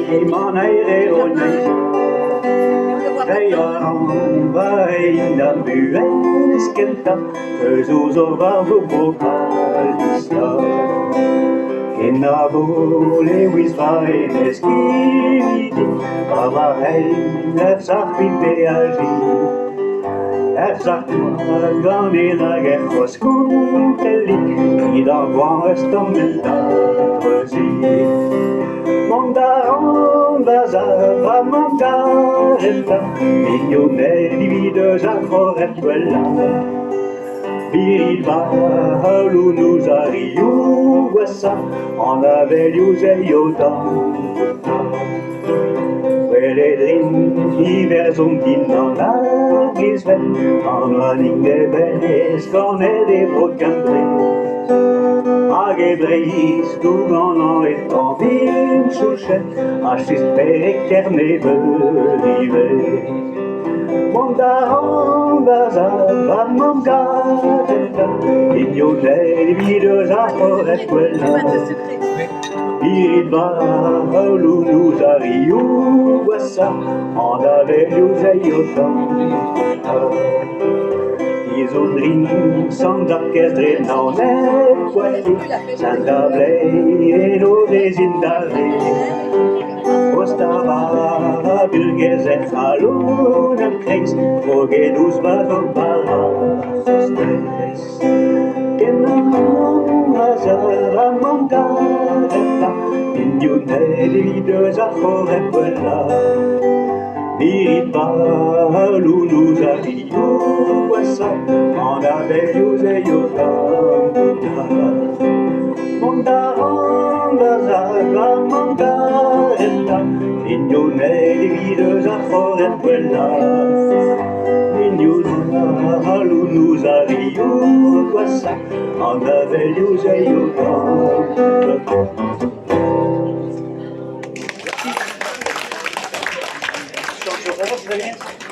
man aire och nej. Rejaran vain da bueskenta, zuzor va vokalista. Inna bole wis vain eskividi, ava hein sagt vid beagi. Sagt gan in a ger skuntelik, I da guastom meldarzi. Mandaran bazava mandaretta, mignonelli vide zachoret quella. Biril nous arrivons, guassa, en avelius e iotam. Veledrin, hiversum dinnan argisven, en running de benes, cornet de brocandres. Agebreis, douganan et en vin chouchet, achis pereker nebelive. Mandaran bazava mangaretta, mignonelli vide zachoret quella. Il va nous arrivons, guassa, en avelius e iotam. Isondrin, sand'orchestre non è quasi, sandablei e no desindare. Ostava, burgese, alun kreis, vogedus vadon parastes. Kenan azara mangaretta, mignonelli vide zachoret quella. Biril nous arrivons, guassa, en avelius e iotam. Mandaran bazava mangaretta, mignonelli vide zachoret quella. Mignonelli nous arrivons, guassa, en avelius e iotam. Je recommence,